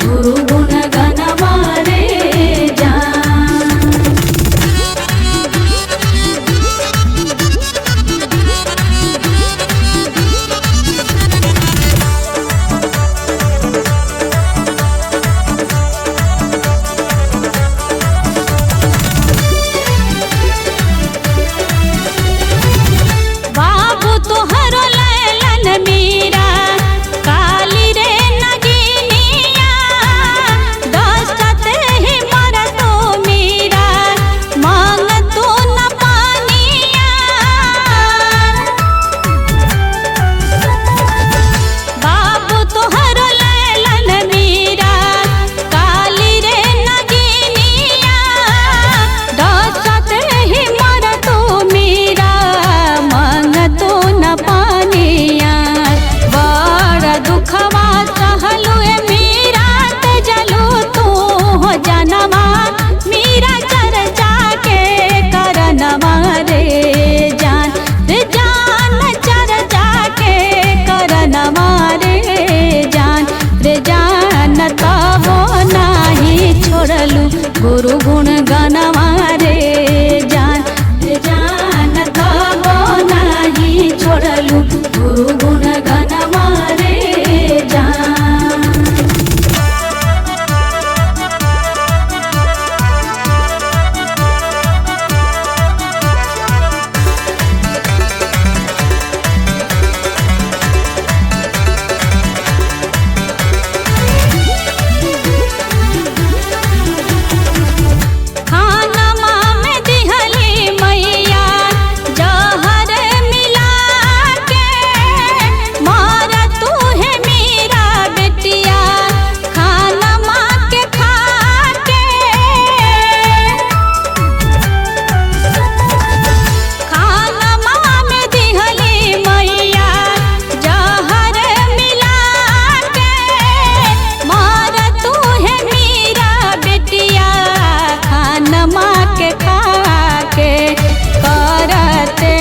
गुरु गुण गनवा रे जान। बाबू तोहरो लैलन मीरा काली रे नगिनिया दशरथ ही मर तो मीरा मांग तू न पानिया। बाबू तोहरो लैलन मीरा काली रे नगिनिया दशरथ ही मर तो मीरा मांग तू न पानिया। बड़ दुखवा सहलु मीरा जलू तू हो जनवा मीरा चर्चा के करनवा रे जान। रे जान चर्चा के करनवा रे जान। रे जान तबो नाही छोड़लू गुरु गुण गनवा रे जान। रे जान तबो नाही छोड़लू गुरु गुण गनवा रे जान। खानमा में दिहली मैया जहर मिला के मार तू है मीरा बेटिया खानमा के खा के। खानमा में दिहली मैया जहर मिला के मार तू है मीरा बेटिया खानमा के खा के। करते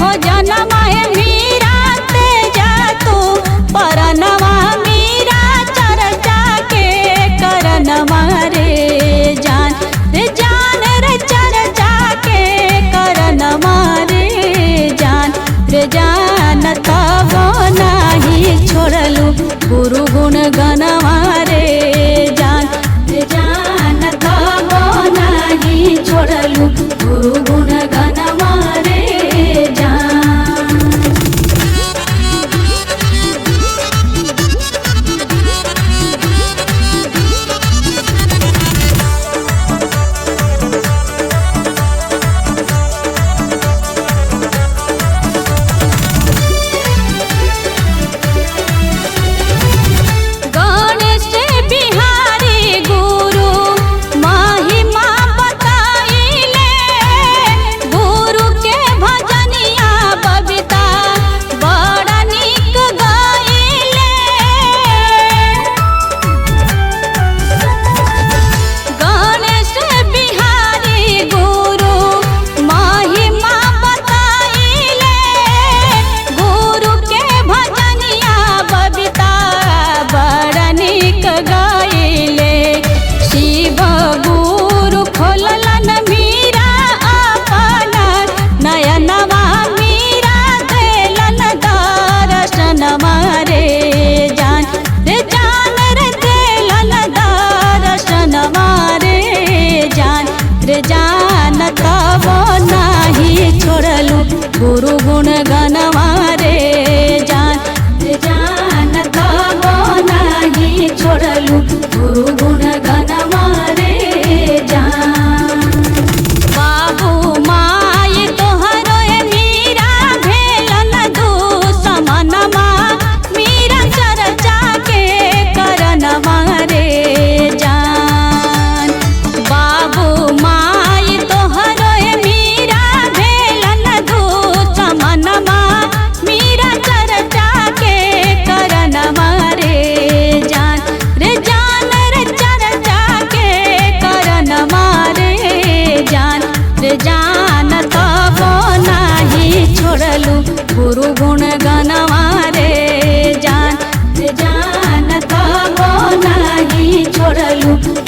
भोजन माए मीरा ते जा तू परनवा मीरा चर्चा के करनवा रे जान। रे जान रे चर्चा के करनवा रे जान। रे जान तबो नाही छोड़लू गुरु गुण गनवा रे जान। रे जान तबो नाही छोड़लू गुरु गुण गनवा रे जान। गणेश बिहारी गुरु महिमा बताइले गुरु के भजनिया बबीता बड़ा नीक गाइले। गणेश बिहारी गुरु महिमा बताइले गुरु के भजनिया बबीता बड़ा नीक गाइले। शिव गुरु खोललन मीरा अपना नयनवा मीरा देलन दर्शनवा रे जान। रे जान रे देलन दर्शनवा रे जान। रे जान तबो नाही छोड़लू गुरु गुण गनवा रे जान। रे जान तबो नाही छोड़लू गुरु गुण गनवा रे जान। बाबू माई तोहरो मीरा भेलन दुश्मनमा मीरा चर्चा के करनवा रे जान। बाबू माई तोहरो मीरा भेलन दुश्मनमा मीरा चर्चा के करनवा रे जान। रे जान रे चर्चा के करनवा रे जान। रे जान तबो नाही छोड़लू गुरु गुण गनवा रे जान। रे जान तबो नाही लगलू